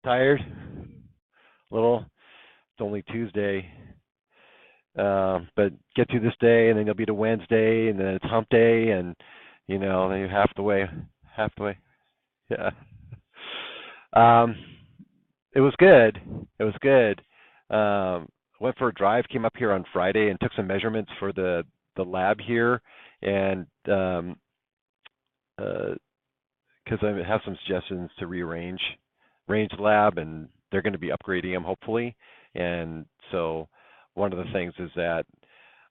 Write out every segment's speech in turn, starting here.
Tired? A little? It's only Tuesday. But get through this day, and then you'll be to Wednesday, and then it's hump day, and then you're half the way. Half the way. Yeah. Um, it was good. It was good. Went for a drive, came up here on Friday, and took some measurements for the lab here, and because I have some suggestions to arrange the lab, and they're going to be upgrading them hopefully. And so one of the things is that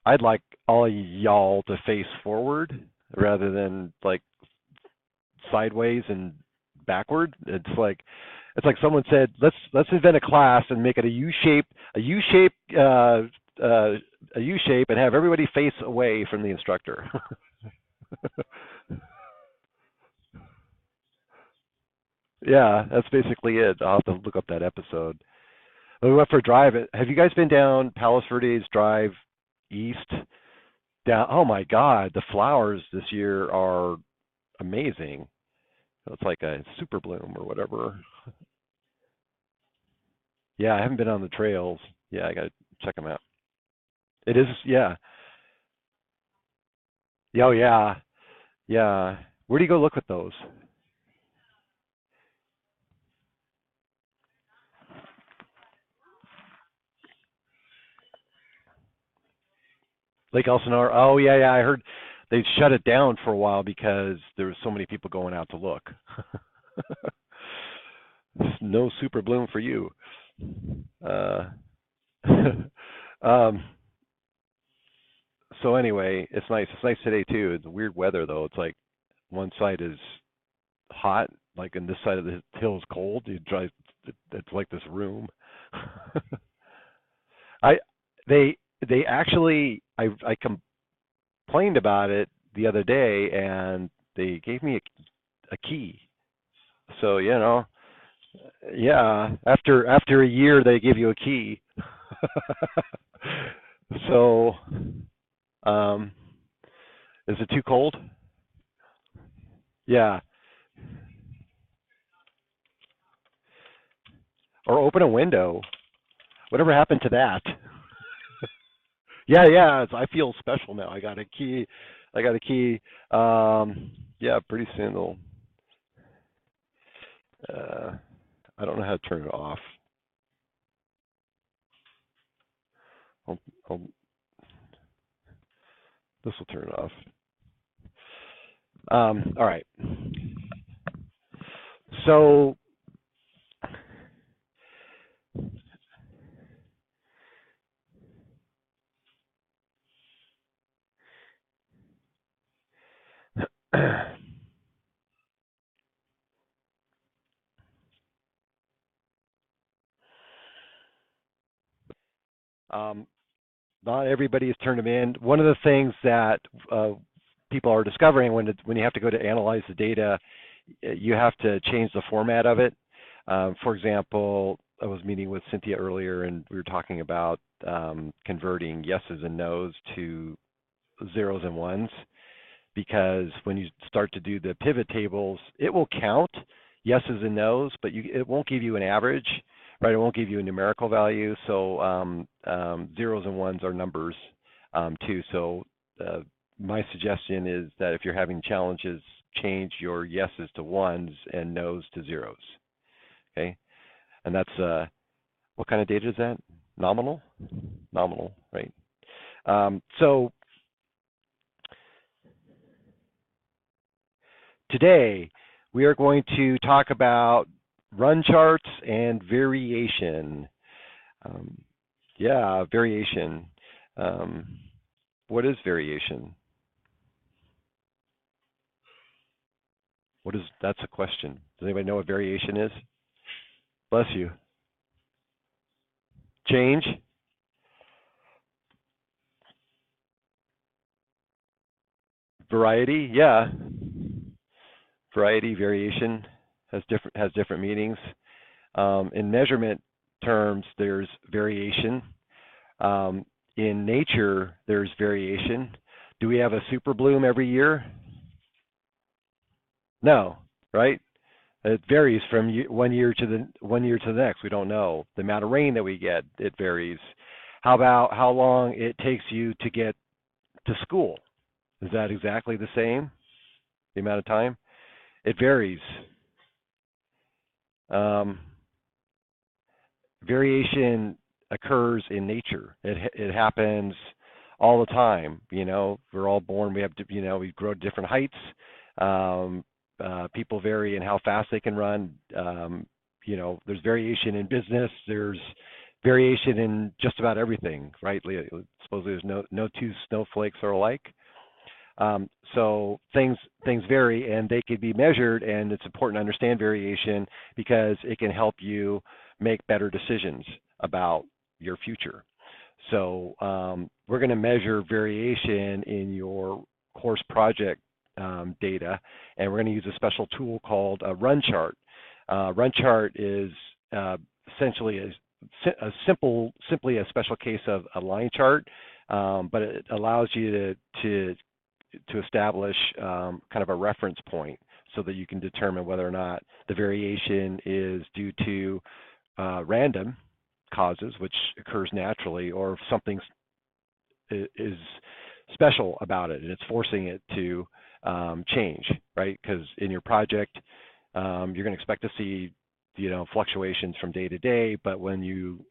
I'd like all y'all to face forward rather than like sideways and backward. It's like someone said, let's invent a class and make it a U shape, and have everybody face away from the instructor. Yeah, that's basically it. I'll have to look up that episode. We went for a drive. Have you guys been down Palos Verdes Drive East? Down. Oh my God, the flowers this year are amazing. It's like a super bloom or whatever. Yeah, I haven't been on the trails. Yeah, I gotta check them out. It is. Yeah. Yeah. Oh yeah. Yeah. Where do you go look at those? Lake Elsinore. Oh yeah, yeah. I heard they shut it down for a while because there were so many people going out to look. No super bloom for you. Uh, um, so anyway, it's nice. It's nice today too. It's weird weather though. It's like one side is hot, like in this side of the hill is cold. You drive. It's like this room. I they they actually I complained about it the other day, and they gave me a key. So yeah. After a year, they give you a key. So, um, is it too cold? Yeah. Or open a window. Whatever happened to that? Yeah, yeah. I feel special now. I got a key. I got a key. Yeah. Pretty soon they'll. Uh, I don't know how to turn it off. I'll, I'll, this will turn it off. All right. So um, not everybody has turned them in. One of the things that people are discovering when you have to go to analyze the data, you have to change the format of it. For example, I was meeting with Cynthia earlier, and we were talking about converting yeses and nos to zeros and ones, because when you start to do the pivot tables, it will count yeses and nos, but it won't give you an average, right? It won't give you a numerical value. So zeros and ones are numbers too. So my suggestion is that if you're having challenges, change your yeses to ones and nos to zeros. Okay, and that's what kind of data is that? Nominal? Nominal, right? So today we are going to talk about run charts and variation. Um, yeah, variation. Um, what is variation? That's a question. Does anybody know what variation is? Bless you. Change? Variety? Yeah. Variety, variation has different meanings. In measurement terms, there's variation. In nature, there's variation. Do we have a super bloom every year? No, right? It varies from 1 year to the next. We don't know. The amount of rain that we get, it varies. How about how long it takes you to get to school? Is that exactly the same? The amount of time? It varies. Um, Variation occurs in nature. It happens all the time. We're all born. We have to, we grow to different heights. People vary in how fast they can run. There's variation in business. There's variation in just about everything, right? Supposedly there's no two snowflakes are alike. So things vary, and they can be measured, and it's important to understand variation because it can help you make better decisions about your future. So we're going to measure variation in your course project data, and we're going to use a special tool called a run chart. Run chart is essentially simply a special case of a line chart, but it allows you to establish kind of a reference point so that you can determine whether or not the variation is due to random causes, which occurs naturally, or if something is special about it and it's forcing it to change, right? Because in your project, you're going to expect to see, fluctuations from day to day, but when you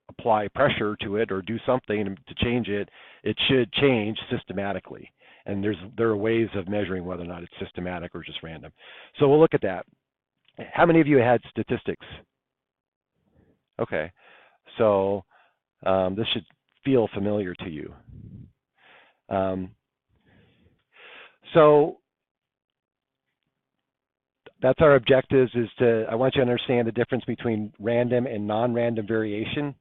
apply pressure to it or do something to change it, it should change systematically. And there are ways of measuring whether or not it's systematic or just random. So we'll look at that. How many of you had statistics? Okay, so this should feel familiar to you. So that's our objectives, I want you to understand the difference between random and non-random variation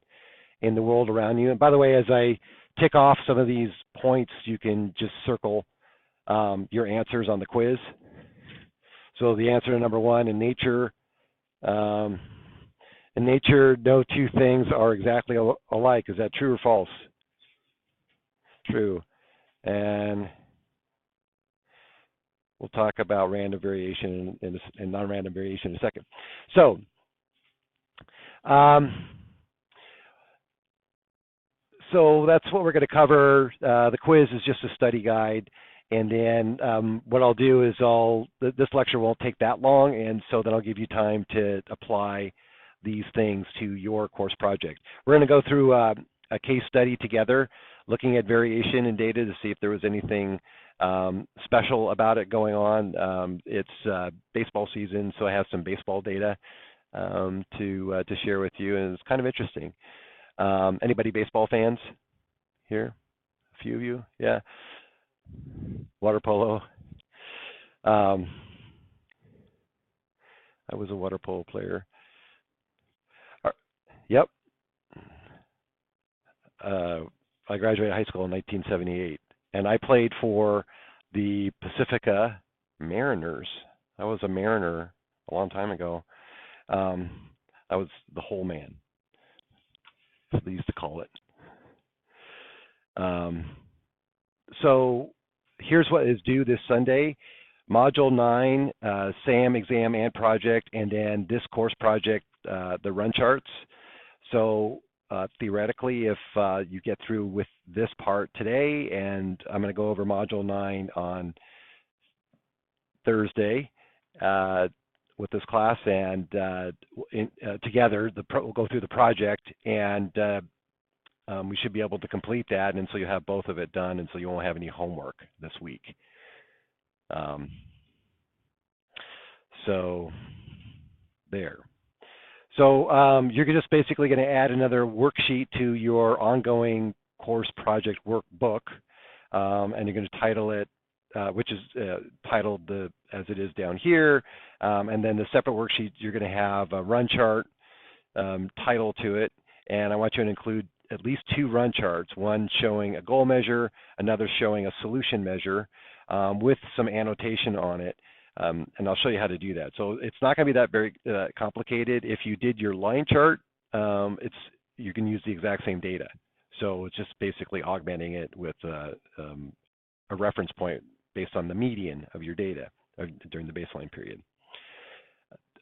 in the world around you. And by the way, as I tick off some of these points, you can just circle your answers on the quiz. So the answer to number one, in nature, no two things are exactly alike. Is that true or false? True. And we'll talk about random variation and non-random variation in a second. So, so that's what we're going to cover. The quiz is just a study guide. And then what I'll do is this lecture won't take that long, and so then I'll give you time to apply these things to your course project. We're going to go through a case study together, looking at variation in data to see if there was anything special about it going on. It's baseball season, so I have some baseball data to share with you, and it's kind of interesting. Anybody baseball fans here? A few of you? Yeah. Water polo. I was a water polo player. Yep. I graduated high school in 1978, and I played for the Pacifica Mariners. I was a Mariner a long time ago. I was the whole man, as they used to call it. So here's what is due this Sunday. Module 9, SAM exam and project, and then this course project, the run charts. So theoretically, if you get through with this part today, and I'm going to go over Module 9 on Thursday with this class, and together we'll go through the project, and we should be able to complete that, and so you'll have both of it done, and so you won't have any homework this week. So there. So you're just basically going to add another worksheet to your ongoing course project workbook, and you're going to title it, which is titled as it is down here, and then the separate worksheet, you're going to have a run chart title to it, and I want you to include at least 2 run charts, one showing a goal measure, another showing a solution measure with some annotation on it, and I'll show you how to do that. So it's not going to be that very complicated. If you did your line chart, you can use the exact same data. So it's just basically augmenting it with a reference point based on the median of your data during the baseline period.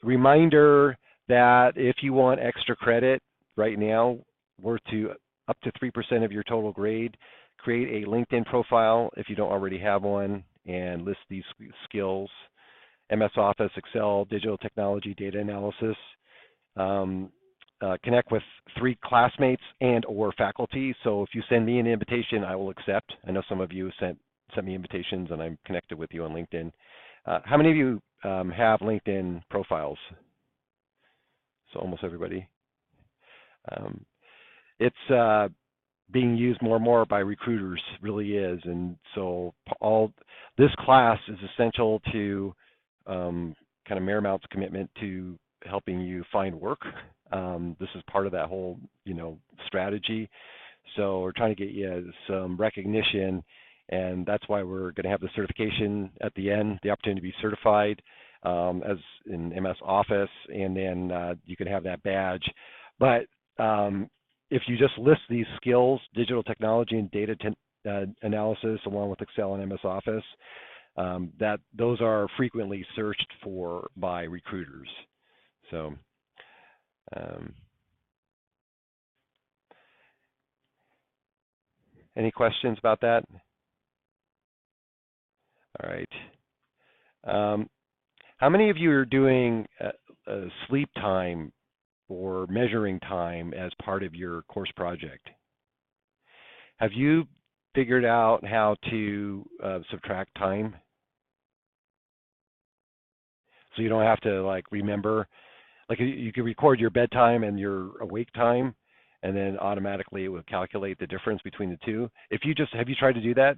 Reminder that if you want extra credit right now, worth to up to 3% of your total grade, create a LinkedIn profile if you don't already have one and list these skills: MS Office, Excel, digital technology, data analysis. Connect with 3 classmates and or faculty. So if you send me an invitation, I will accept. I know some of you sent me invitations and I'm connected with you on LinkedIn. How many of you have LinkedIn profiles? So almost everybody. It's being used more and more by recruiters, really is. And so this class is essential to kind of Marymount's commitment to helping you find work. This is part of that whole, strategy. So we're trying to get you some recognition, and that's why we're going to have the certification at the end, the opportunity to be certified as in MS Office, and then you can have that badge. But if you just list these skills, digital technology and data analysis, along with Excel and MS Office, those are frequently searched for by recruiters. So any questions about that? All right. How many of you are doing sleep time or measuring time as part of your course project? Have you figured out how to subtract time? So you don't have to remember, you can record your bedtime and your awake time, and then automatically it will calculate the difference between the two. Have you tried to do that?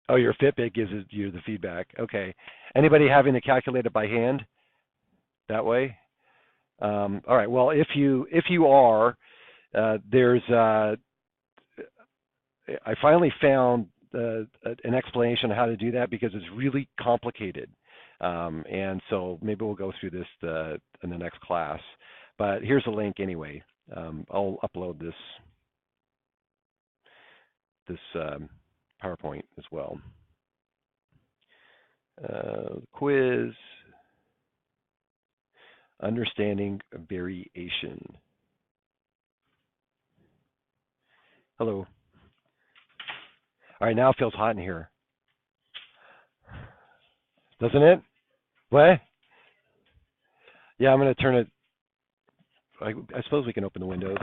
Oh, your Fitbit gives you the feedback. Okay. Anybody having to calculate it by hand that way? All right. Well, if you are, I finally found an explanation of how to do that, because it's really complicated. And so maybe we'll go through this in the next class. But here's a link anyway. I'll upload this PowerPoint as well. Quiz, understanding variation. Hello. All right, now it feels hot in here. Doesn't it? What? Yeah, I'm going to turn it. I suppose we can open the windows.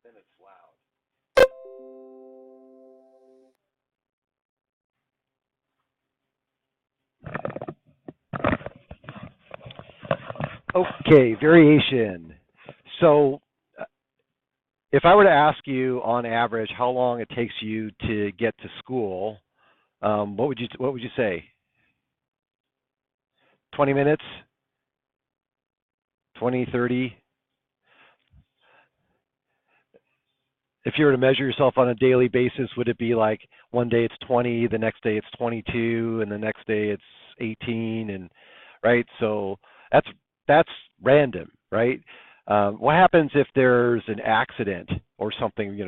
Then it's loud. Okay, variation. So if I were to ask you on average how long it takes you to get to school, what would you say? 20 minutes? 20, 30? If you were to measure yourself on a daily basis, would it be like one day it's 20, the next day it's 22, and the next day it's 18, and right? So that's random, right? What happens if there's an accident or something,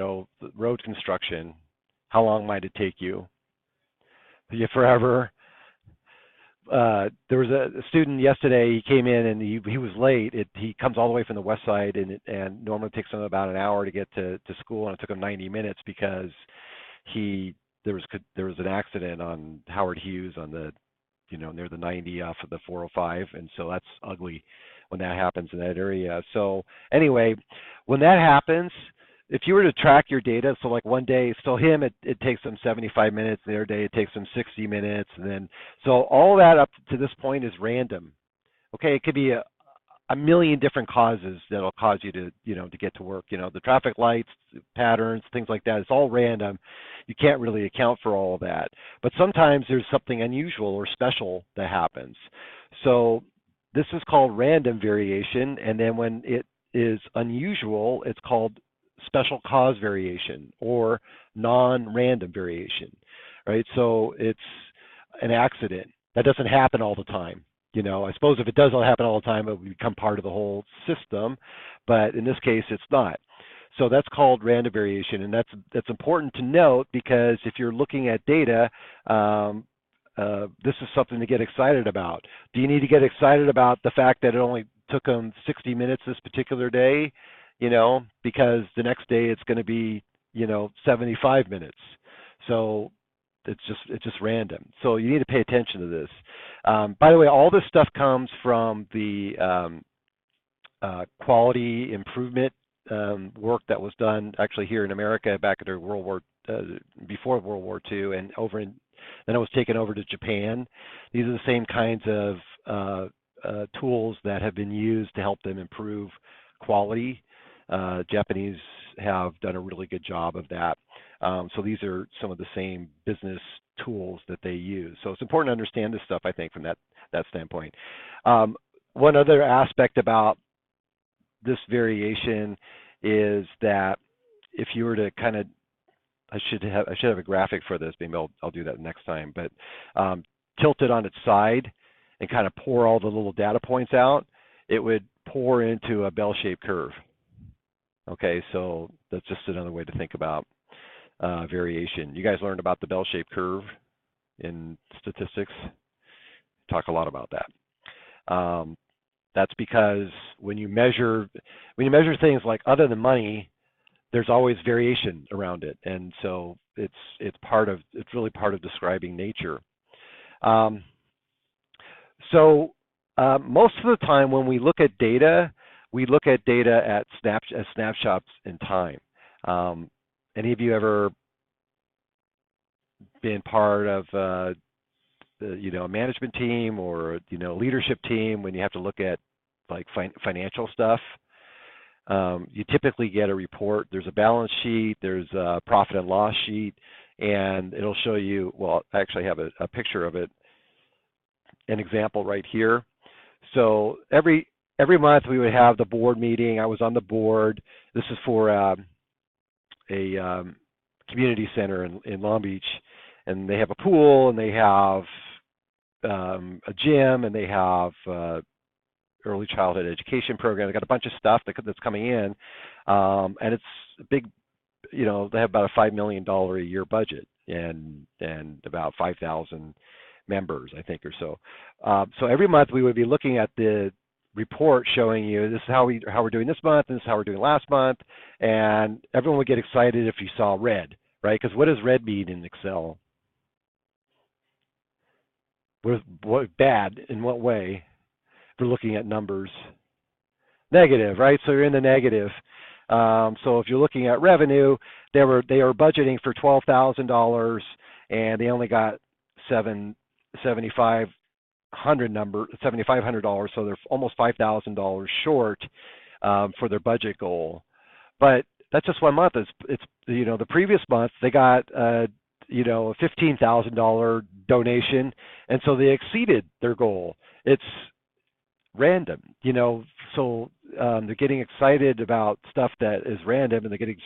road construction? How long might it take you? Yeah, forever. There was a student yesterday. He came in and he was late. He comes all the way from the west side, and normally it takes him about an hour to get to school, and it took him 90 minutes because there was an accident on Howard Hughes on the near the 90 off of the 405, and so that's ugly when that happens in that area. So anyway, when that happens, if you were to track your data, so like one day, so him, it takes him 75 minutes, the other day it takes him 60 minutes, and then, so all that up to this point is random. Okay, it could be a million different causes that'll cause you to, to get to work. The traffic lights, patterns, things like that. It's all random. You can't really account for all of that. But sometimes there's something unusual or special that happens. So this is called random variation, and then when it is unusual, it's called special cause variation or non-random variation, right? So it's an accident. That doesn't happen all the time. I suppose if it does all happen all the time, it would become part of the whole system, but in this case, it's not. So that's called random variation, and that's important to note because if you're looking at data, this is something to get excited about. Do you need to get excited about the fact that it only took them 60 minutes this particular day? Because the next day it's going to be 75 minutes. So it's just random. So you need to pay attention to this. By the way, all this stuff comes from the quality improvement work that was done actually here in America back after before World War II, and then it was taken over to Japan. These are the same kinds of tools that have been used to help them improve quality. Japanese have done a really good job of that. So these are some of the same business tools that they use. So it's important to understand this stuff, I think, from that standpoint. One other aspect about this variation is that if you were to kind of, I should have a graphic for this. Maybe I'll do that next time. But tilt it on its side and kind of pour all the little data points out, it would pour into a bell-shaped curve. Okay, so that's just another way to think about variation. You guys learned about the bell-shaped curve in statistics. Talk a lot about that. That's because when you measure things like other than money, there's always variation around it, and so it's really part of describing nature. So most of the time when we look at data, we look at data at snapshots in time. Any of you ever been part of a management team or leadership team when you have to look at like financial stuff? You typically get a report. There's a balance sheet, there's a profit and loss sheet, and it'll show you, well, I actually have a picture of it, an example right here. So every month we would have the board meeting. I was on the board. This is for a community center in Long Beach, and they have a pool, and they have a gym, and they have early childhood education program. They got a bunch of stuff that's coming in, and it's a big. They have about a $5 million a year budget, and about 5,000 members, I think, or so. So every month we would be looking at the report showing you this is how we're doing this month, and this is how we're doing last month, and everyone would get excited if you saw red, right? Because what does red mean in Excel? What bad in what way? If we're looking at numbers, negative, right? So you're in the negative. So if you're looking at revenue, they were budgeting for $12,000, and they only got $7,500, so they're almost $5,000 short for their budget goal. But that's just 1 month. It's the previous month they got a $15,000 donation, and so they exceeded their goal. It's random, so they're getting excited about stuff that is random, and they're getting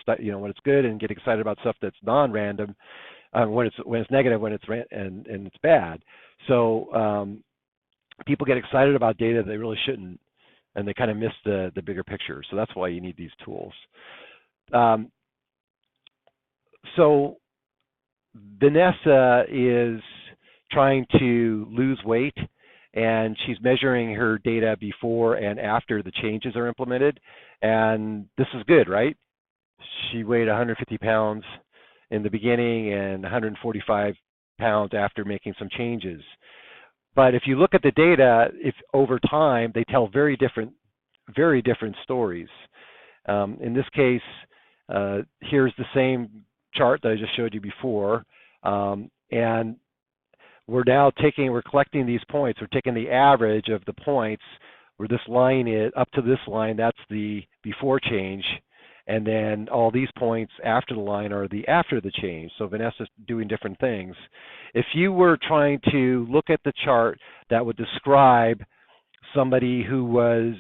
when it's good, and get excited about stuff that's non-random when it's negative, when it's and it's bad. So people get excited about data they really shouldn't, and they kind of miss the bigger picture. So that's why you need these tools. So Vanessa is trying to lose weight, and she's measuring her data before and after the changes are implemented, and this is good, right? She weighed 150 pounds in the beginning and 145 pounds after making some changes. But if you look at the data, if over time, they tell very different stories. In this case, here's the same chart that I just showed you before, and we're collecting these points. We're taking the average of the points where this line is up to this line. That's the before change, and then all these points after the line are the after the change. So Vanessa's doing different things. If you were trying to look at the chart that would describe somebody who was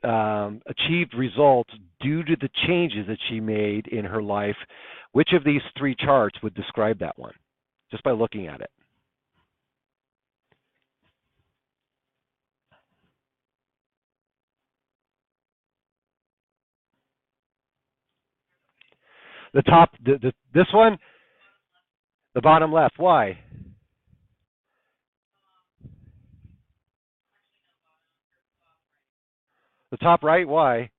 achieved results due to the changes that she made in her life, which of these three charts would describe that one, just by looking at it? The top, this one, the bottom left. Why? The top right. Why?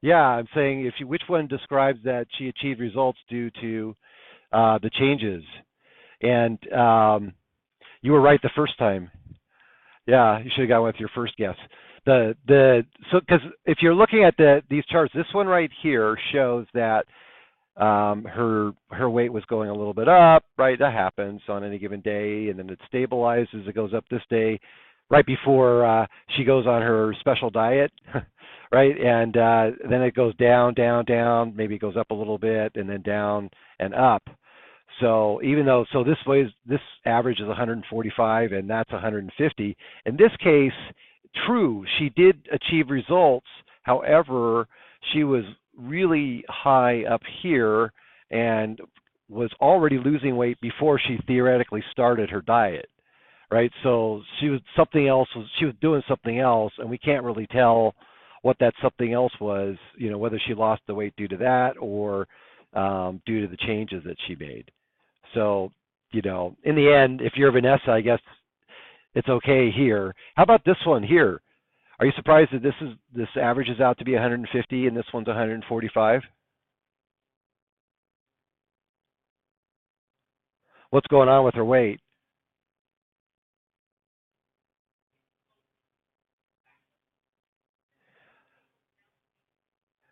Yeah, I'm saying which one describes that she achieved results due to the changes? And you were right the first time. Yeah, you should have gone with your first guess. So because if you're looking at these charts, this one right here shows that her weight was going a little bit up, right? That happens on any given day, and then it stabilizes. It goes up this day, right before she goes on her special diet, right? And then it goes down, down, down. Maybe it goes up a little bit, and then down and up. So even though this average is 145 and that's 150. In this case, true, she did achieve results. However, she was really high up here and was already losing weight before she theoretically started her diet, right? So she was doing something else, and we can't really tell what that something else was, whether she lost the weight due to that or due to the changes that she made. So, in the end, if you're Vanessa, I guess it's okay here. How about this one here? Are you surprised that this averages out to be 150 and this one's 145? What's going on with her weight?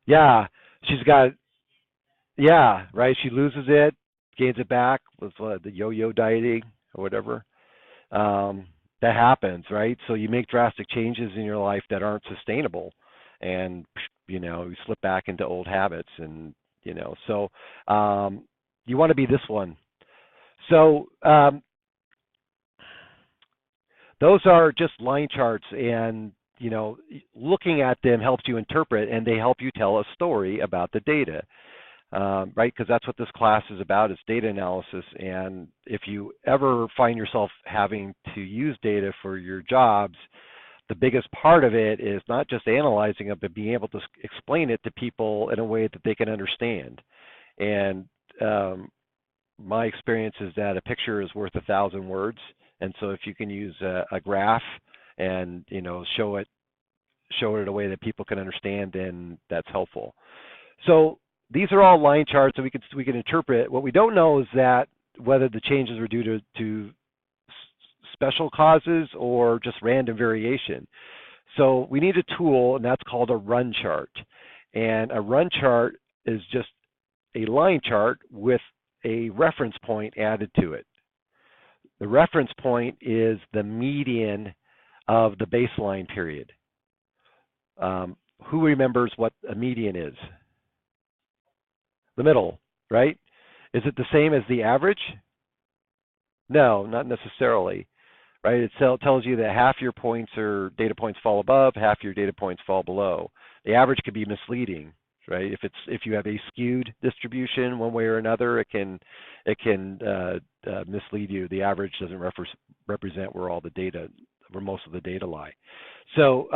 Yeah, she's got right. She loses it, gains it back with the yo-yo dieting or whatever. Um, that happens, right? So you make drastic changes in your life that aren't sustainable, and you slip back into old habits, and so you want to be this one. So those are just line charts, and looking at them helps you interpret, and they help you tell a story about the data, right? Because that's what this class is about, is data analysis. And if you ever find yourself having to use data for your jobs, the biggest part of it is not just analyzing it, but being able to explain it to people in a way that they can understand. And my experience is that a picture is worth 1,000 words. And so if you can use a graph and show it in a way that people can understand, then that's helpful. So these are all line charts that we can interpret. What we don't know is that whether the changes were due to special causes or just random variation. So we need a tool, and that's called a run chart. And a run chart is just a line chart with a reference point added to it. The reference point is the median of the baseline period. Who remembers what a median is? The middle, right? Is it the same as the average? No, not necessarily, right? It tells you that half your points or data points fall above, half your data points fall below. The average could be misleading, right? If you have a skewed distribution one way or another, it can mislead you. The average doesn't represent where most of the data lie. So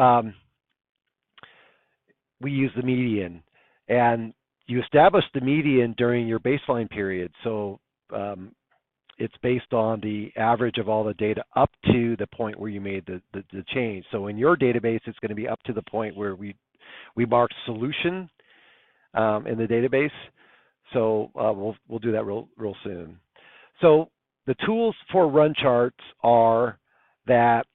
we use the median, and you establish the median during your baseline period. So it's based on the average of all the data up to the point where you made the change. So in your database, it's going to be up to the point where we marked solution in the database. So we'll do that real soon. So the tools for run charts are that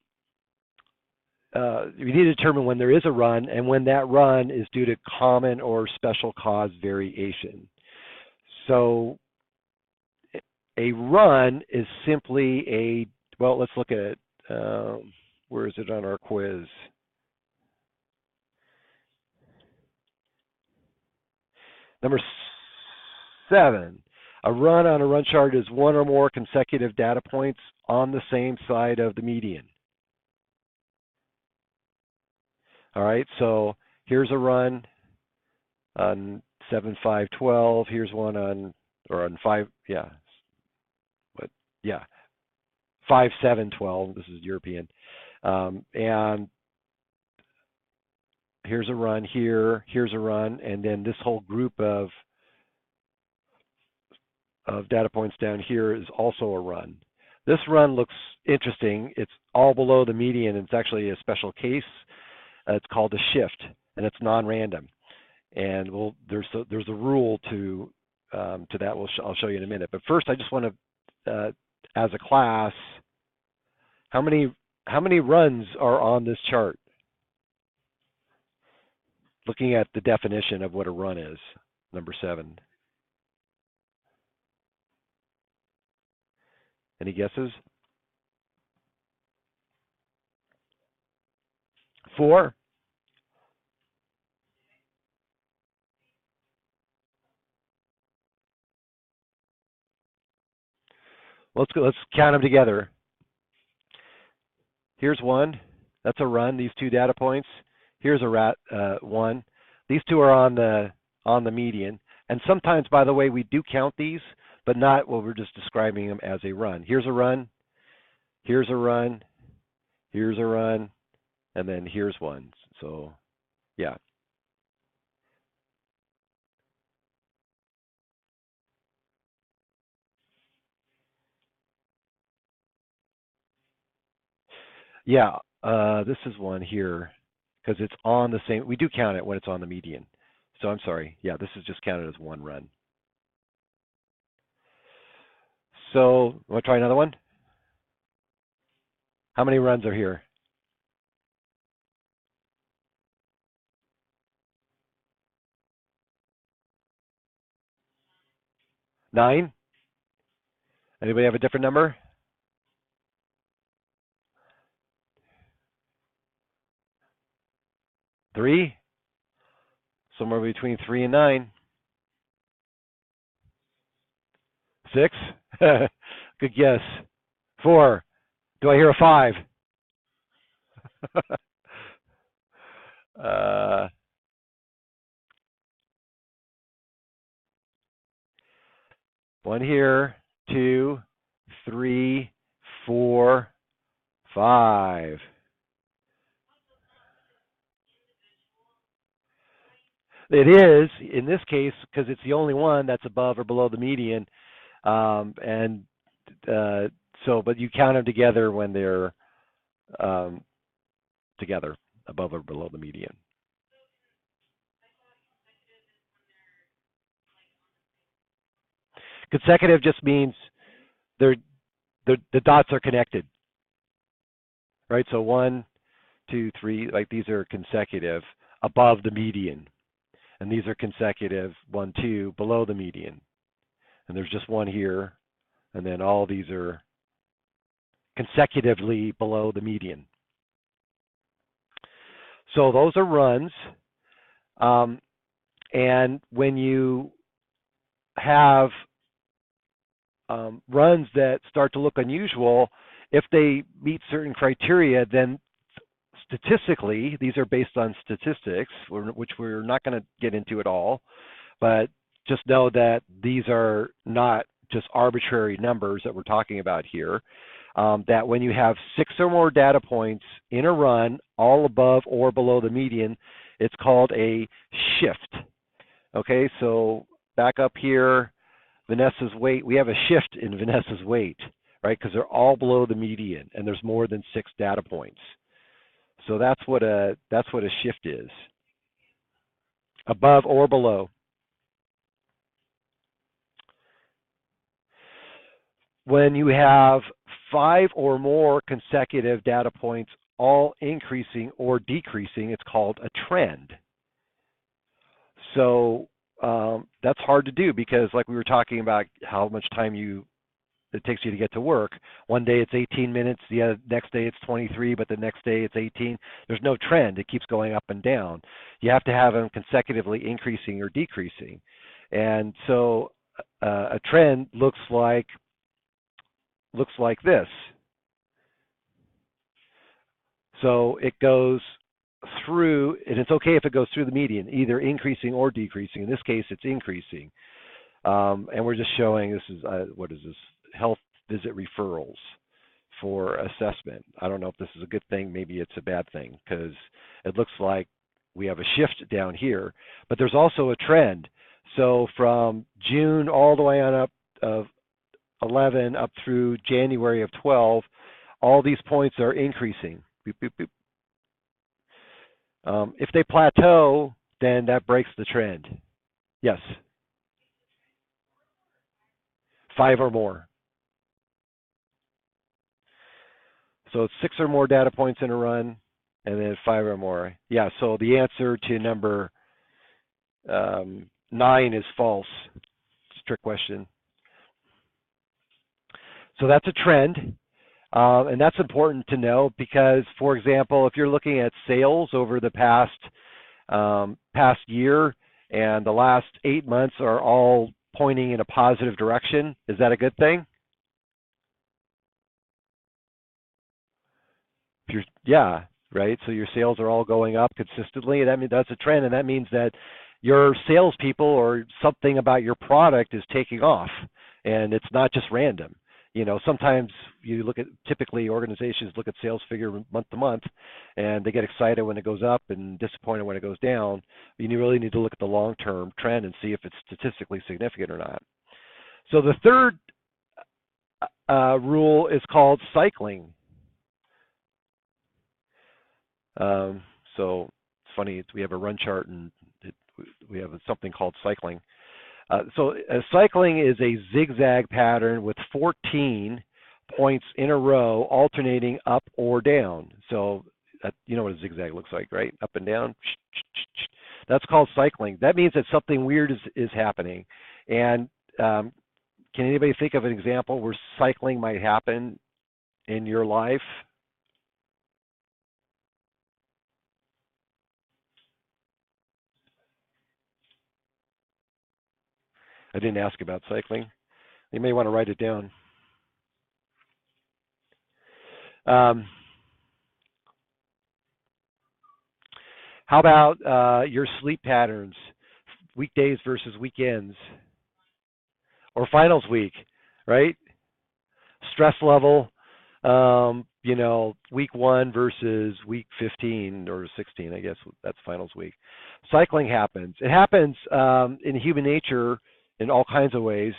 you need to determine when there is a run and when that run is due to common or special cause variation. So a run is simply let's look at it. Where is it on our quiz? Number 7. A run on a run chart is one or more consecutive data points on the same side of the median. All right, so here's a run on 7/5/12. Here's one on, or on 5, yeah, what, yeah, 5/7/12. This is European, and here's a run here. Here's a run, and then this whole group of data points down here is also a run. This run looks interesting. It's all below the median. It's actually a special case. It's called a shift, and it's non-random. And there's a rule to that. I'll show you in a minute. But first, I just want to, as a class, how many runs are on this chart? Looking at the definition of what a run is, number 7. Any guesses? 4? Let's go. Let's count them together. Here's one. That's a run. These 2 data points. Here's a one. These 2 are on the median. And sometimes, by the way, we do count these, but not what we're just describing them as a run. Here's a run. Here's a run. Here's a run. And then here's one. So, yeah. Yeah, this is one here because it's on the same. We do count it when it's on the median. So I'm sorry. Yeah, this is just counted as one run. So, want to try another one? How many runs are here? 9? Anybody have a different number? 3? Somewhere between 3 and 9. 6? Good guess. 4. Do I hear a 5? One here, 2, 3, 4, 5. It is in this case because it's the only one that's above or below the median, and but you count them together when they're together, above or below the median. Consecutive just means the dots are connected, right? So 1, 2, 3, like these are consecutive above the median, and these are consecutive 1, 2 below the median, and there's just one here, and then all these are consecutively below the median. So those are runs, and when you have runs that start to look unusual, if they meet certain criteria, then statistically, these are based on statistics, which we're not going to get into at all, but just know that these are not just arbitrary numbers that we're talking about here, that when you have 6 or more data points in a run, all above or below the median, it's called a shift. Okay, so back up here, Vanessa's weight, we have a shift in Vanessa's weight, right? Because they're all below the median and there's more than 6 data points. So that's what a shift is. Above or below. When you have 5 or more consecutive data points all increasing or decreasing, it's called a trend. So that's hard to do because, like we were talking about, how much time it takes you to get to work. One day it's 18 minutes, the next day it's 23, but the next day it's 18. There's no trend. It keeps going up and down. You have to have them consecutively increasing or decreasing. And so a trend looks like this. So it goes through, and it's okay if it goes through the median, either increasing or decreasing. In this case, it's increasing. And we're just showing, this is, what is this? Health visit referrals for assessment. I don't know if this is a good thing. Maybe it's a bad thing, because it looks like we have a shift down here. But there's also a trend. So from June all the way on up of 11 up through January of 12, all these points are increasing. Boop, boop, boop. If they plateau, then that breaks the trend. Yes. 5 or more. So it's 6 or more data points in a run, and then 5 or more. Yeah, so the answer to number 9 is false. It's a trick question. So that's a trend, and that's important to know because, for example, if you're looking at sales over the past year, and the last 8 months are all pointing in a positive direction, is that a good thing? Yeah, right. So your sales are all going up consistently. That means that's a trend, and that means that your salespeople or something about your product is taking off, and it's not just random. Sometimes you look at, typically organizations look at sales figure month to month, and they get excited when it goes up and disappointed when it goes down. You really need to look at the long-term trend and see if it's statistically significant or not. So the third rule is called cycling. So it's funny, we have a run chart and we have something called cycling. So cycling is a zigzag pattern with 14 points in a row alternating up or down. So you know what a zigzag looks like, right? Up and down. That's called cycling. That means that something weird is happening. And can anybody think of an example where cycling might happen in your life? I didn't ask about cycling. You may want to write it down. How about your sleep patterns, weekdays versus weekends, or finals week, right? Stress level, week 1 versus week 15 or 16, I guess that's finals week. Cycling happens. It happens in human nature in all kinds of ways.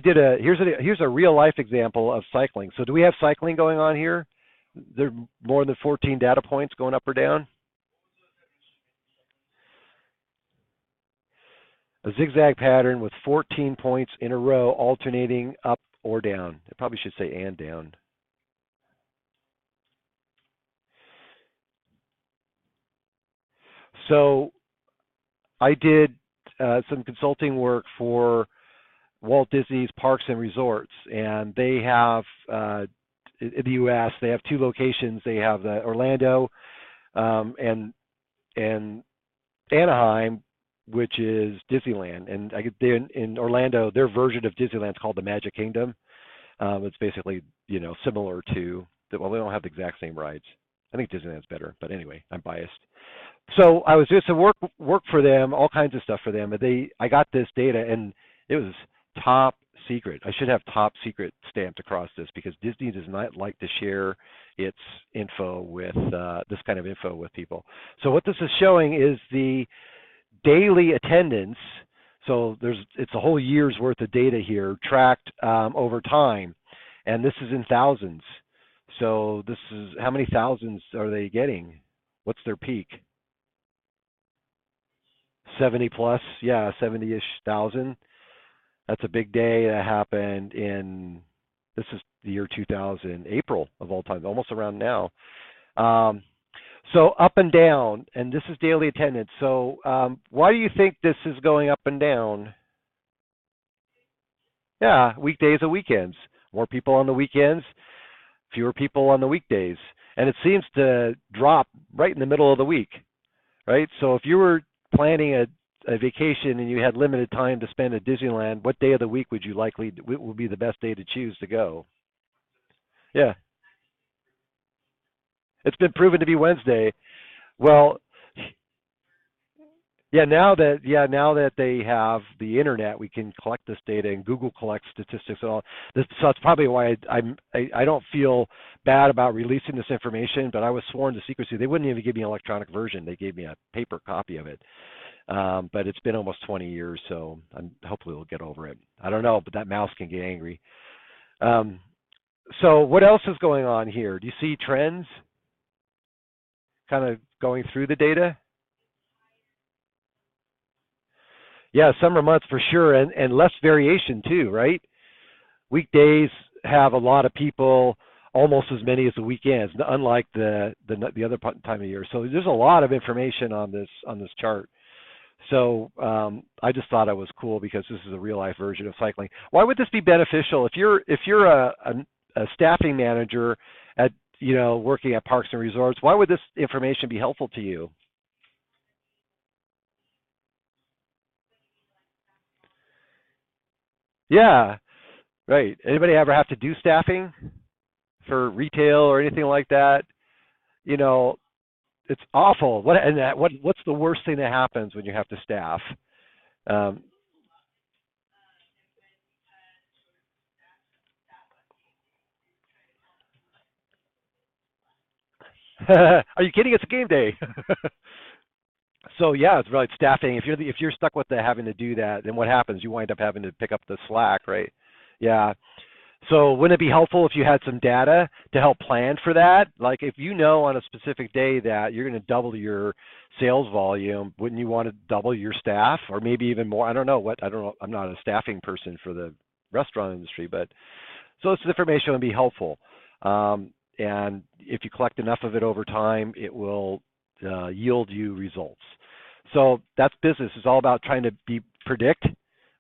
Here's a real life example of cycling. So do we have cycling going on here? There are more than 14 data points going up or down. A zigzag pattern with 14 points in a row alternating up or down. It probably should say and down. So I did some consulting work for Walt Disney's Parks and Resorts, and they have, in the U.S., they have 2 locations. They have Orlando and Anaheim, which is Disneyland. And in Orlando, their version of Disneyland is called the Magic Kingdom. It's basically, similar to, well, they don't have the exact same rides. I think Disneyland's better, but anyway, I'm biased. So I was doing some work for them, all kinds of stuff for them, and I got this data, and it was top secret. I should have top secret stamped across this because Disney does not like to share its info with this kind of info with people. So what this is showing is the daily attendance. So it's a whole year's worth of data here tracked over time, and this is in thousands. So this is how many thousands are they getting? What's their peak? 70 plus, yeah, 70-ish thousand. That's a big day. That happened this is the year 2000, April of all time, almost around now. So up and down, and this is daily attendance. So why do you think this is going up and down? Yeah, weekdays and weekends. More people on the weekends, fewer people on the weekdays. And it seems to drop right in the middle of the week, right? So if you were planning a vacation and you had limited time to spend at Disneyland, what day of the week would would be the best day to choose to go? Yeah, it's been proven to be Wednesday. Well, now that they have the internet, we can collect this data, and Google collects statistics and all. So that's probably why I don't feel bad about releasing this information. But I was sworn to secrecy. They wouldn't even give me an electronic version. They gave me a paper copy of it. But it's been almost 20 years, so hopefully we'll get over it. I don't know, but that mouse can get angry. So what else is going on here? Do you see trends kind of going through the data? Yeah, summer months for sure, and less variation too, right? Weekdays have a lot of people, almost as many as the weekends, unlike the other time of year. So there's a lot of information on this chart. So I just thought it was cool because this is a real life version of cycling. Why would this be beneficial if you're a staffing manager at working at parks and resorts? Why would this information be helpful to you? Yeah, right. Anybody ever have to do staffing for retail or anything like that? You know, it's awful. What's the worst thing that happens when you have to staff? Um, are you kidding? It's a game day. So yeah, it's really staffing. If you're stuck with having to do that, then what happens? You wind up having to pick up the slack, right? Yeah. So wouldn't it be helpful if you had some data to help plan for that? Like if you know on a specific day that you're going to double your sales volume, wouldn't you want to double your staff or maybe even more? I don't know. I'm not a staffing person for the restaurant industry, but so this information would be helpful. And if you collect enough of it over time, it will yield you results. So that's business. It's all about trying to predict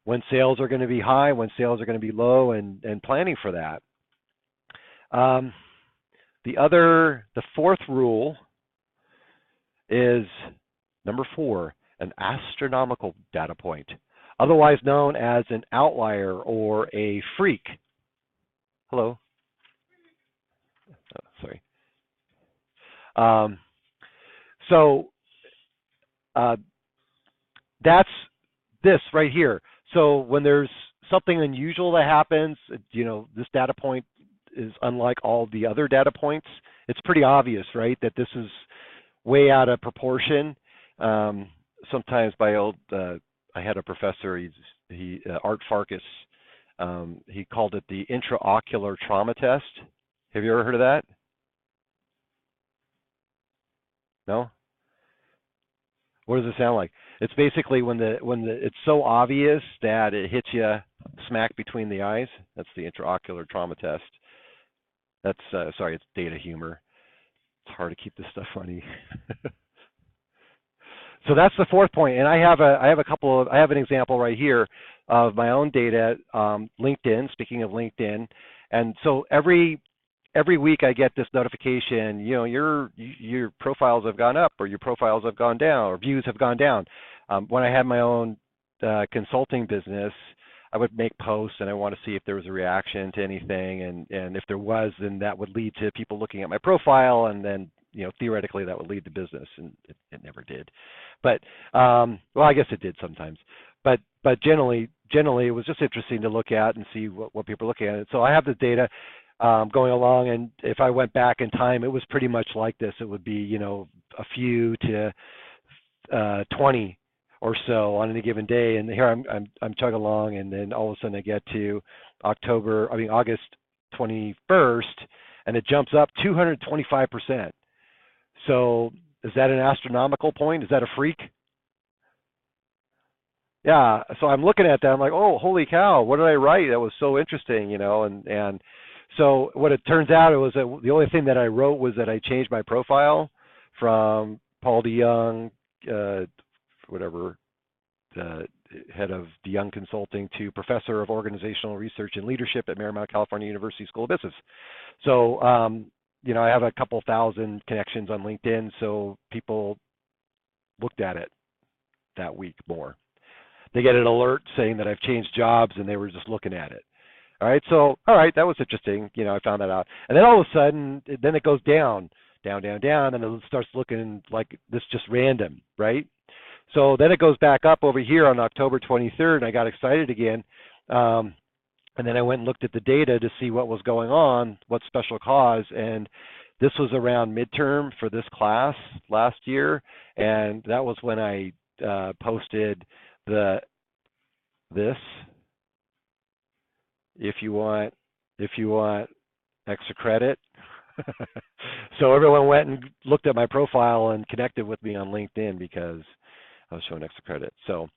when sales are going to be high, when sales are going to be low, and planning for that. Um, the fourth rule is number 4, an astronomical data point, otherwise known as an outlier or a freak. Hello. Oh, sorry. Um, so uh, that's this right here. So when there's something unusual that happens, this data point is unlike all the other data points. It's pretty obvious, right, that this is way out of proportion. Sometimes I had a professor, Art Farkas, he called it the intraocular trauma test. Have you ever heard of that? No? What does it sound like? It's basically when it's so obvious that it hits you smack between the eyes. That's the intraocular trauma test. That's sorry, it's data humor. It's hard to keep this stuff funny. So that's the fourth point, and I have an example right here of my own data, LinkedIn. Speaking of LinkedIn, and so every week I get this notification. Your profiles have gone up, or your profiles have gone down, or views have gone down. When I had my own consulting business, I would make posts, and I want to see if there was a reaction to anything, and if there was, then that would lead to people looking at my profile, and then theoretically that would lead to business, and it never did. But well, I guess it did sometimes. But generally it was just interesting to look at and see what people are looking at. So I have the data going along, and if I went back in time, it was pretty much like this. It would be a few to 20 or so on any given day, and here I'm chugging along, and then all of a sudden I get to August 21st, and it jumps up 225%. So is that an astronomical point? Is that a freak? Yeah. So I'm looking at that. I'm like, oh, holy cow! What did I write? That was so interesting, And so what it turns out, it was that the only thing that I wrote was that I changed my profile from Paul DeYoung, whatever, the head of DeYoung Consulting, to Professor of Organizational Research and Leadership at Marymount California University School of Business. So I have a couple thousand connections on LinkedIn, so people looked at it. that week more. They get an alert saying that I've changed jobs, and they were just looking at it. All right, so all right, that was interesting. I found that out, and then all of a sudden, then it goes down, down, down, down, and it starts looking like this just random, right? So then it goes back up over here on October 23rd, and I got excited again. And then I went and looked at the data to see what was going on, what special cause, and this was around midterm for this class last year, and that was when I posted this. If you want extra credit. So everyone went and looked at my profile and connected with me on LinkedIn because I was showing extra credit. So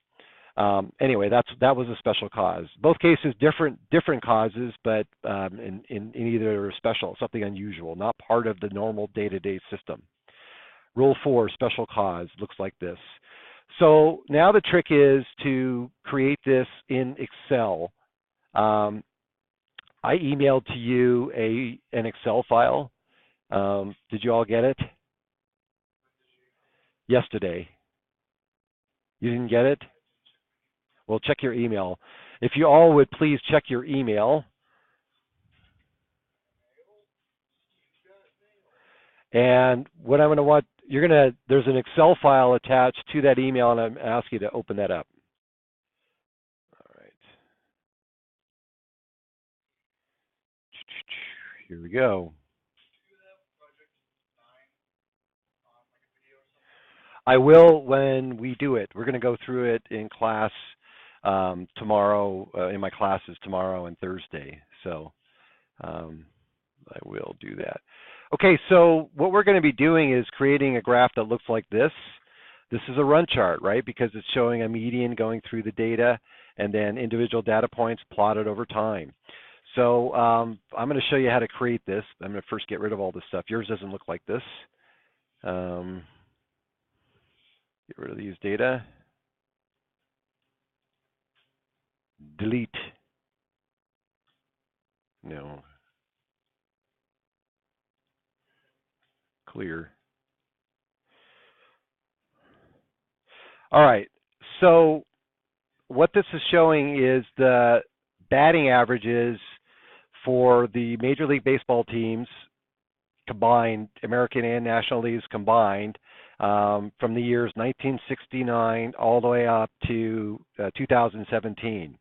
anyway, that was a special cause. Both cases different causes, but in either special, something unusual, not part of the normal day-to-day system. Rule 4, special cause, looks like this. So now the trick is to create this in Excel. I emailed to you an Excel file. Did you all get it? Yesterday. You didn't get it? Well, check your email. If you all would please check your email. And what I'm going to want, there's an Excel file attached to that email, and I'm asking you to open that up. All right. Here we go. I will when we do it. We're going to go through it in class tomorrow, in my classes tomorrow and Thursday. So I will do that. Okay, so what we're going to be doing is creating a graph that looks like this. This is a run chart, right? Because it's showing a median going through the data and then individual data points plotted over time. So I'm going to show you how to create this. I'm going to first get rid of all this stuff. Yours doesn't look like this. Get rid of these data. Delete. No. Clear. All right. So what this is showing is the batting averages for the Major League Baseball teams combined, American and National Leagues combined, from the years 1969 all the way up to 2017.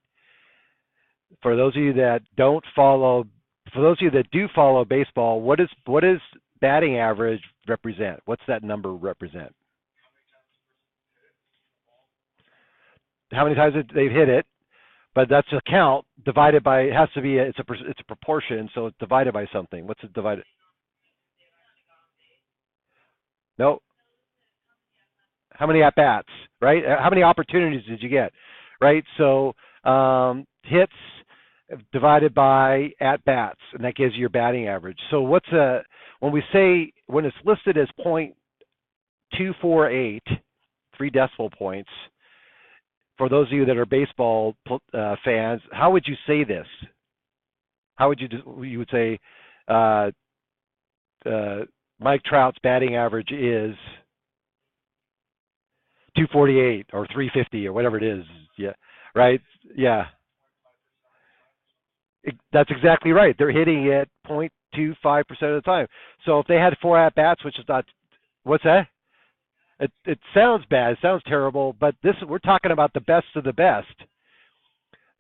For those of you that don't follow, for those of you that do follow baseball, what does batting average represent? What's that number represent? How many times they've hit it? But that's a count divided by. It has to be. It's a proportion, so it's divided by something. What's it divided? No. How many at bats? Right? How many opportunities did you get? Right? So hits divided by at bats, and that gives you your batting average. So when it's listed as 0.248, 3 decimal points. For those of you that are baseball fans, how would you say this? How would you would say Mike Trout's batting average is 248 or 350 or whatever it is? Yeah, right? Yeah. That's exactly right. They're hitting it 0.25% of the time. So if they had 4 at bats, which is not, what's that? It sounds bad. It sounds terrible. But we're talking about the best of the best.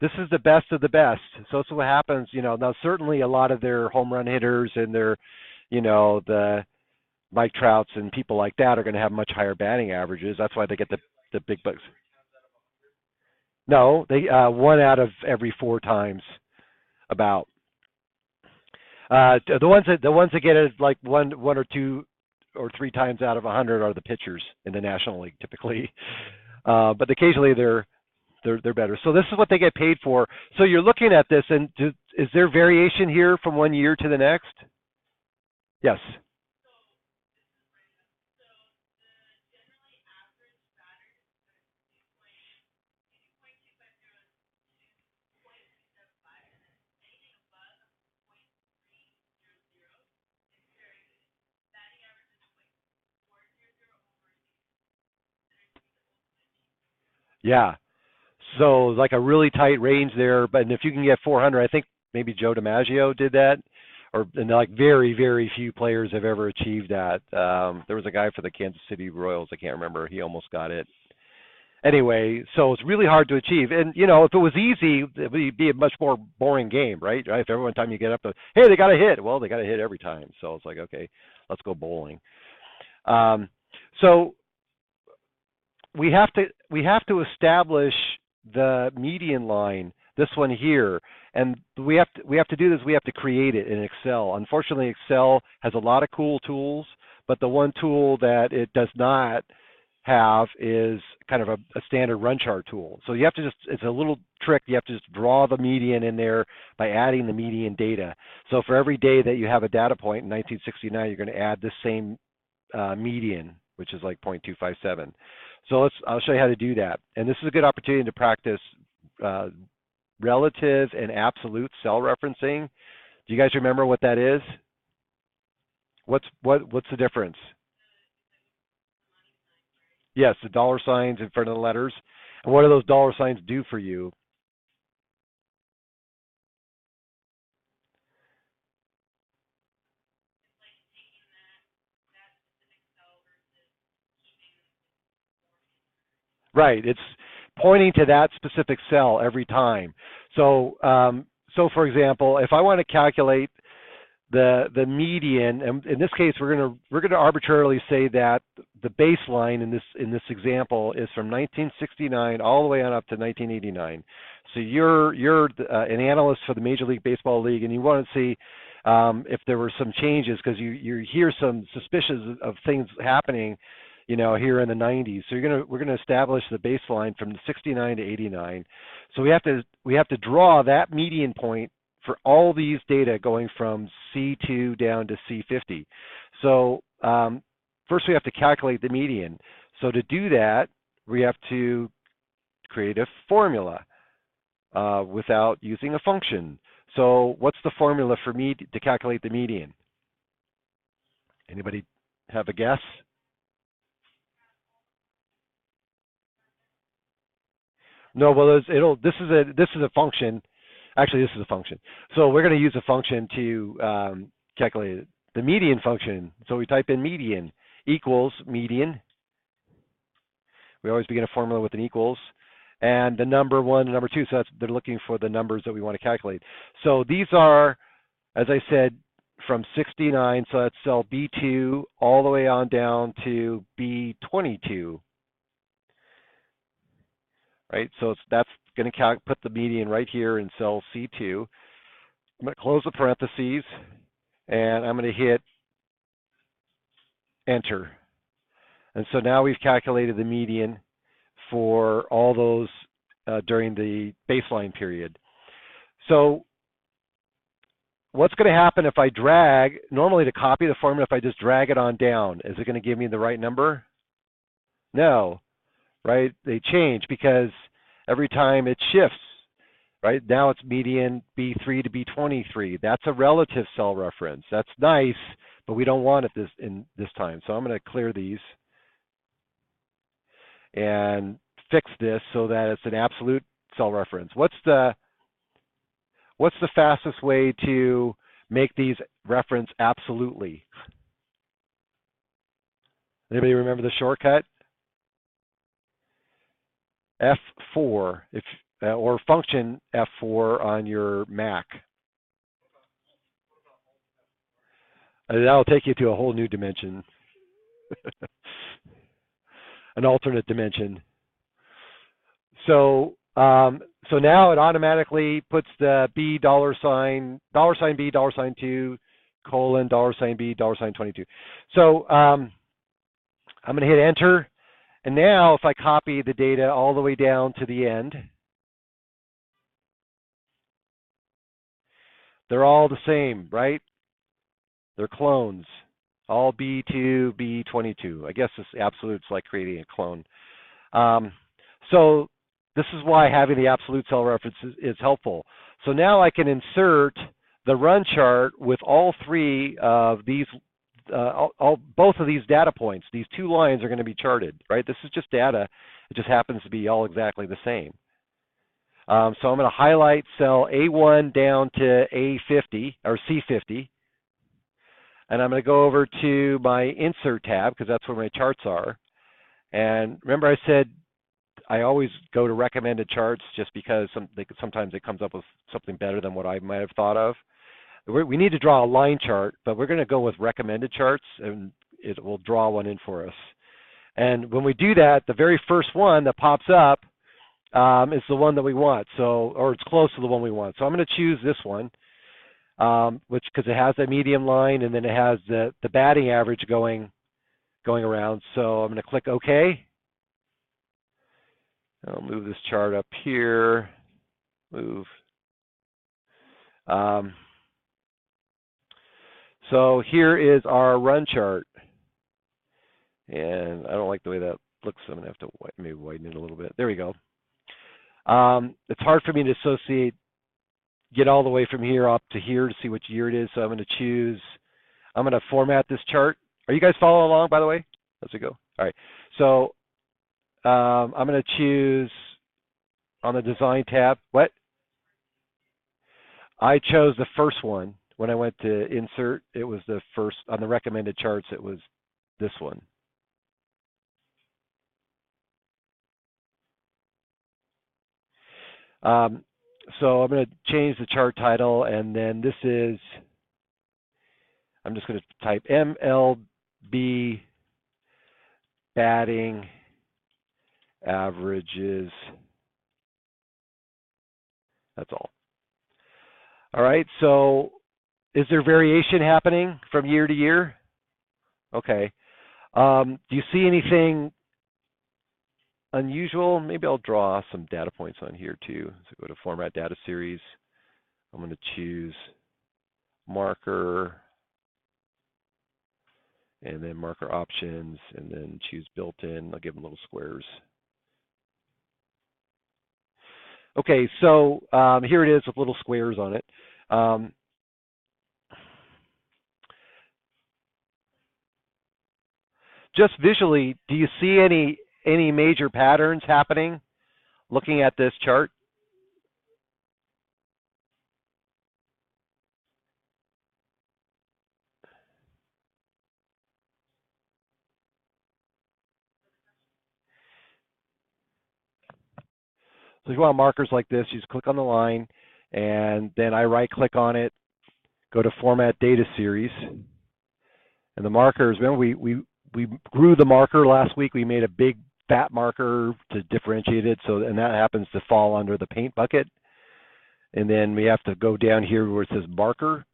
This is the best of the best. So that's what happens. Now certainly a lot of their home run hitters and their, the Mike Trouts and people like that are going to have much higher batting averages. That's why they get the big bucks. No, they 1 out of every 4 times. About the ones that get it like one or 2 or 3 times out of 100 are the pitchers in the National League typically, but occasionally they're better. So this is what they get paid for. So you're looking at this, and is there variation here from one year to the next? Yes. Yeah. So like a really tight range there, but if you can get 400, I think maybe Joe DiMaggio did that, or and like very very few players have ever achieved that. There was a guy for the Kansas City Royals, I can't remember, he almost got it. Anyway, so it's really hard to achieve. And if it was easy, it would be a much more boring game, right? Right? If every time you get up to, hey, they got a hit. Well, they got a hit every time. So it's like, okay, let's go bowling. Um, so we have to establish the median line, this one here, and we have to do this. We have to create it in Excel. Unfortunately, Excel has a lot of cool tools, but the one tool that it does not have is kind of a standard run chart tool. So you have to it's a little trick. You have to just draw the median in there by adding the median data. So for every day that you have a data point in 1969, you're going to add this same median, which is like 0.257. So I'll show you how to do that. And this is a good opportunity to practice relative and absolute cell referencing. Do you guys remember what that is? What's the difference? Yes, the dollar signs in front of the letters. And what do those dollar signs do for you? Right. It's pointing to that specific cell every time. So, for example, if I want to calculate the median, and in this case, we're gonna arbitrarily say that the baseline in this example is from 1969 all the way on up to 1989. So you're an analyst for the Major League Baseball League, and you want to see if there were some changes because you hear some suspicions of things happening, here in the 90s. So we're gonna establish the baseline from 69 to 89. So we have to draw that median point for all these data going from C2 down to C50. So first we have to calculate the median. So to do that, we have to create a formula without using a function. So what's the formula for me to calculate the median? Anybody have a guess? No, well, this is a function. Actually, this is a function. So we're going to use a function to calculate it. The median function. So we type in median equals median. We always begin a formula with an equals, and the number one and number two. So they're looking for the numbers that we want to calculate. So these are, as I said, from 69. So that's cell B2 all the way on down to B22. Right, so that's going to put the median right here in cell C2. I'm going to close the parentheses, and I'm going to hit enter. And so now we've calculated the median for all those during the baseline period. So what's going to happen if I drag, normally to copy the formula, if I just drag it on down, is it going to give me the right number? No. Right? They change because every time it shifts, right? Now it's median B3 to B23. That's a relative cell reference. That's nice, but we don't want it this time. So I'm going to clear these and fix this so that it's an absolute cell reference. What's the fastest way to make these reference absolutely? Anybody remember the shortcut? F4, or function F4 on your Mac. That'll take you to a whole new dimension, an alternate dimension. So now it automatically puts the B $B, $2, colon, $B, $22. So I'm going to hit enter. And now if I copy the data all the way down to the end, they're all the same, right? They're clones, all B2, B22. I guess this absolute's like creating a clone. So this is why having the absolute cell reference is helpful. So now I can insert the run chart with all three of these both of these data points, these two lines are going to be charted, right? This is just data. It just happens to be all exactly the same. So I'm going to highlight cell A1 down to A50 or C50. And I'm going to go over to my insert tab because that's where my charts are. And remember I said I always go to recommended charts just because sometimes it comes up with something better than what I might have thought of. We need to draw a line chart, but we're going to go with recommended charts, and it will draw one in for us. And when we do that, the very first one that pops up is the one that we want, or it's close to the one we want. So I'm going to choose this one, because it has a medium line, and then it has the batting average going around. So I'm going to click OK. I'll move this chart up here. Move. So here is our run chart. And I don't like the way that looks, so I'm going to have to maybe widen it a little bit. There we go. It's hard for me to get all the way from here up to here to see which year it is, so I'm going to format this chart. Are you guys following along, by the way, as we go? All right. So I'm going to choose on the Design tab. What? I chose the first one. When I went to Insert, it was the first. On the recommended charts, it was this one. So I'm going to change the chart title, and then this is, I'm just going to type MLB batting averages. That's all. All right, so is there variation happening from year to year? Okay. Do you see anything unusual? Maybe I'll draw some data points on here too. So go to Format Data Series. I'm going to choose Marker, and then Marker Options, and then choose Built-in. I'll give them little squares. Okay, so here it is with little squares on it. Just visually, do you see any major patterns happening looking at this chart? So if you want markers like this, you just click on the line, and then I right-click on it, go to Format Data Series, and the markers. Remember, we grew the marker last week. We made a big fat marker to differentiate it, and that happens to fall under the paint bucket. And then we have to go down here where it says Marker,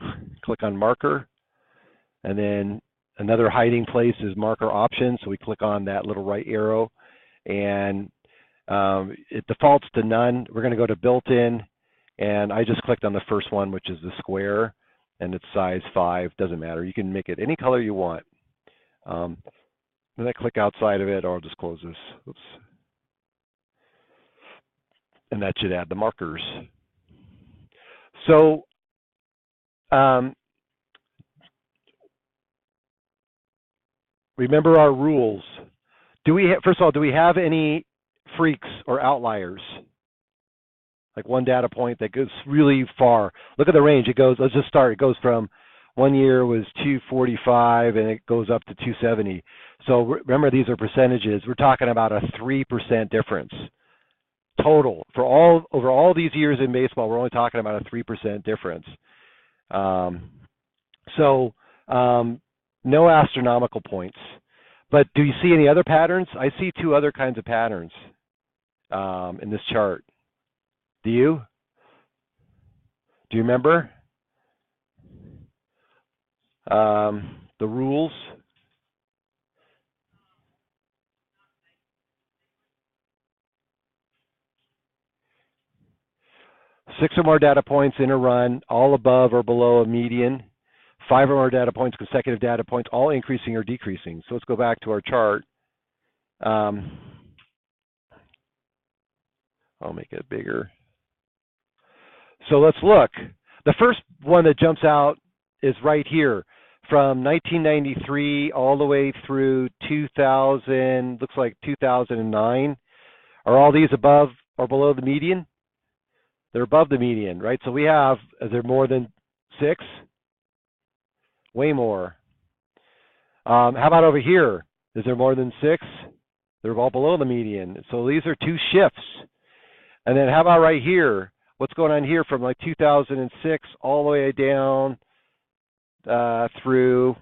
click on Marker, and then another hiding place is Marker Options. So we click on that little right arrow, and it defaults to none. We're going to go to Built-in, and I just clicked on the first one, which is the square, and it's size 5. Doesn't matter. You can make it any color you want. Then I click outside of it, or I'll just close this. Oops. And that should add the markers. So remember our rules. First of all, do we have any freaks or outliers? Like one data point that goes really far. Look at the range. It goes, let's just start. It goes from one year was 245 and it goes up to 270. So remember, these are percentages. We're talking about a 3% difference total. Over all these years in baseball, we're only talking about a 3% difference. No astronomical points. But do you see any other patterns? I see two other kinds of patterns in this chart. Do you? Do you remember the rules? Six or more data points in a run, all above or below a median. 5 or more data points, consecutive data points, all increasing or decreasing. So let's go back to our chart. I'll make it bigger. So let's look. The first one that jumps out is right here. from 1993 all the way through 2000, looks like 2009. Are all these above or below the median? They're above the median, right? So we have, is there more than 6? Way more. How about over here? Is there more than 6? They're all below the median. So these are 2 shifts. And then how about right here? What's going on here from like 2006 all the way down through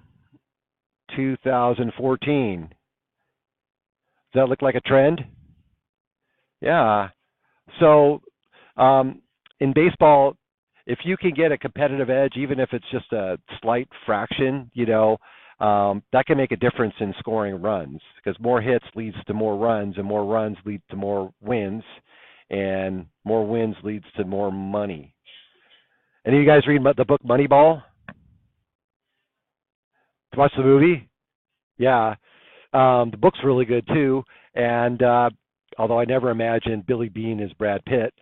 2014? Does that look like a trend? Yeah. So in baseball, if you can get a competitive edge, even if it's just a slight fraction, that can make a difference in scoring runs, because more hits leads to more runs, and more runs lead to more wins, and more wins leads to more money. Any of you guys read the book Moneyball? Watch the movie? Yeah. The book's really good too, and although I never imagined Billy Beane as Brad Pitt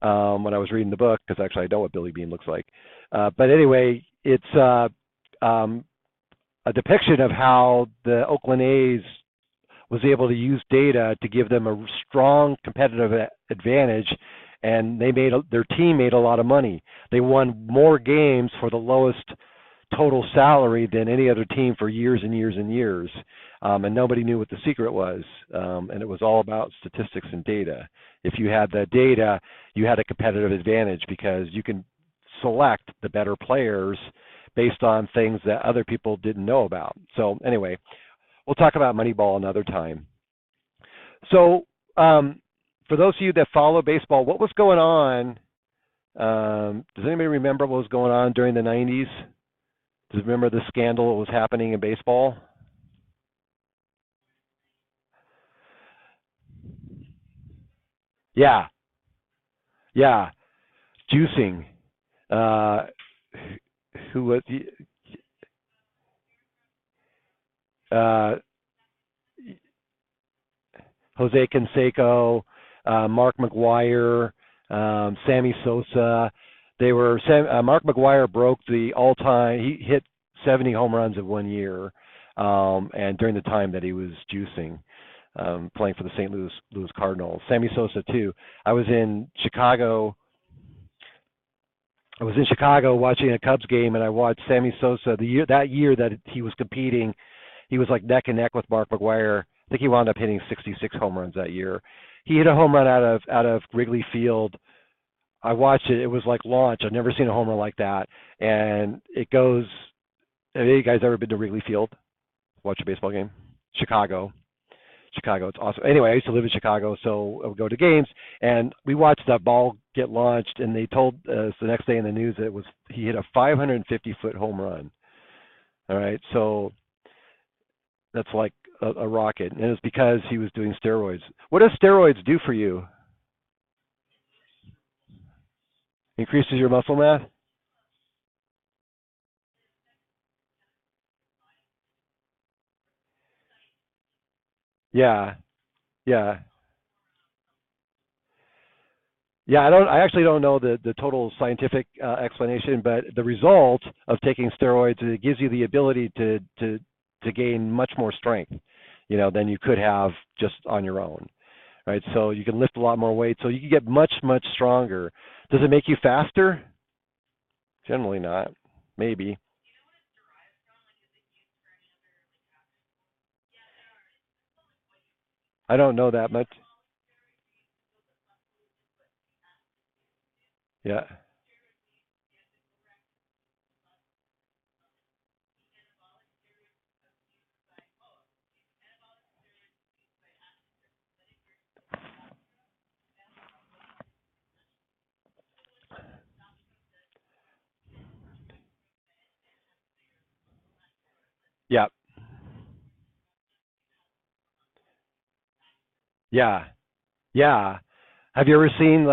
when I was reading the book, because actually I know what Billy Beane looks like. But anyway, it's a depiction of how the Oakland A's was able to use data to give them a strong competitive advantage, and their team made a lot of money. They won more games for the lowest total salary than any other team for years and years and years, and nobody knew what the secret was, and it was all about statistics and data. If you had the data, you had a competitive advantage because you can select the better players based on things that other people didn't know about. So anyway, we'll talk about Moneyball another time. So for those of you that follow baseball, what was going on? Does anybody remember what was going on during the 90s? Does you remember the scandal that was happening in baseball? Yeah, juicing. Who was uh, Jose Canseco, Mark McGwire, Sammy Sosa. Mark McGwire broke the all-time. He hit 70 home runs in 1 year, and during the time that he was juicing, playing for the St. Louis Cardinals. Sammy Sosa too. I was in Chicago watching a Cubs game, and I watched Sammy Sosa that year that he was competing. He was like neck and neck with Mark McGwire. I think he wound up hitting 66 home runs that year. He hit a home run out of Wrigley Field. I watched it. It was like launch. I've never seen a home run like that. And it goes. Have you guys ever been to Wrigley Field? Watch a baseball game? Chicago, it's awesome. Anyway, I used to live in Chicago, so I would go to games, and we watched that ball get launched, and they told us the next day in the news that he hit a 550-foot home run. All right, so that's like a rocket, and it was because he was doing steroids. What does steroids do for you? Increases your muscle mass? Yeah, yeah. Yeah, I actually don't know the total scientific explanation, but the result of taking steroids, it gives you the ability to gain much more strength, than you could have just on your own, right? So you can lift a lot more weight, so you can get much stronger. Does it make you faster? Generally not. Maybe. I don't know that much. Yeah. Yeah. Yeah. Yeah. Have you ever seen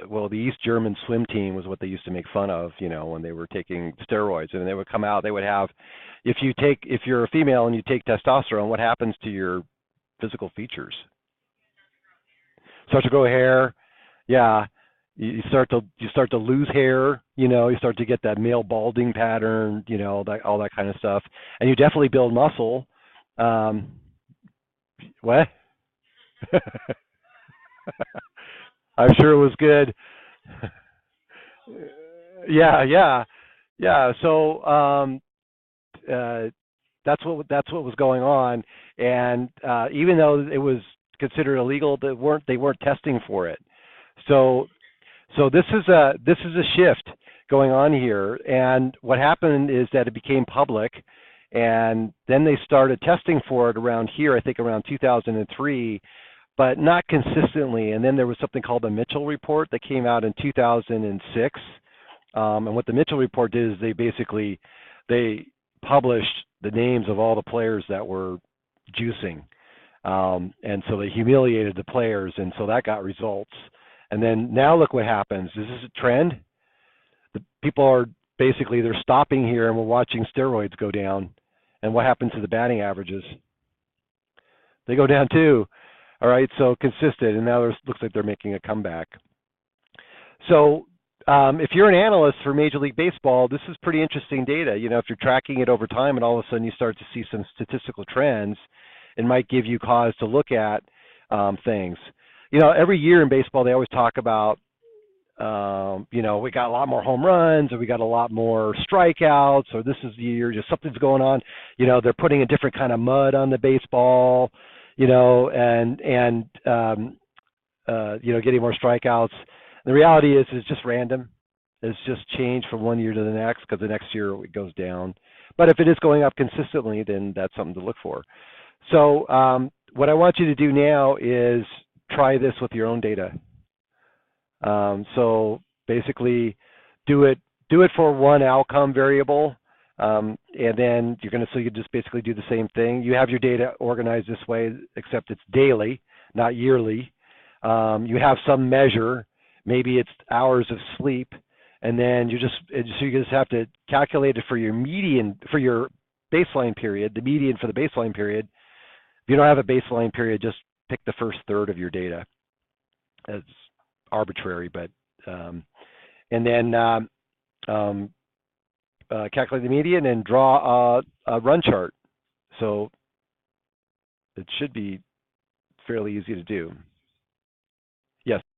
well, the East German swim team was what they used to make fun of, when they were taking steroids, and they would come out. They would have, if you're a female and you take testosterone, what happens to your physical features? Start to grow hair. Yeah, you start to lose hair, you start to get that male balding pattern, that all that kind of stuff, and you definitely build muscle. Um, what? I'm sure it was good. Yeah, yeah, yeah. So uh, that's what was going on, and even though it was considered illegal, they weren't testing for it. So this is a shift going on here, and what happened is that it became public, and then they started testing for it around here, I think around 2003, but not consistently. And then there was something called the Mitchell Report that came out in 2006. And what the Mitchell Report did is they published the names of all the players that were juicing, and so they humiliated the players, and so that got results. And then now look what happens. Is this a trend? The people are basically they're stopping here, and we're watching steroids go down. And what happens to the batting averages? They go down too. All right, so consistent, and now it looks like they're making a comeback. So if you're an analyst for Major League Baseball, this is pretty interesting data. If you're tracking it over time and all of a sudden you start to see some statistical trends, it might give you cause to look at things. Every year in baseball, they always talk about, we got a lot more home runs, or we got a lot more strikeouts, or this is the year, just something's going on. They're putting a different kind of mud on the baseball, and getting more strikeouts. The reality is, it's just random. It's just changed from one year to the next because the next year it goes down. But if it is going up consistently, then that's something to look for. So what I want you to do now is try this with your own data. So basically, do it for one outcome variable, and then you just basically do the same thing. You have your data organized this way, except it's daily, not yearly. You have some measure. Maybe it's hours of sleep, and then you just have to calculate it for your median, for your baseline period, the median for the baseline period. If you don't have a baseline period, just pick the first third of your data. It's arbitrary, but and then calculate the median and draw a run chart. So it should be fairly easy to do.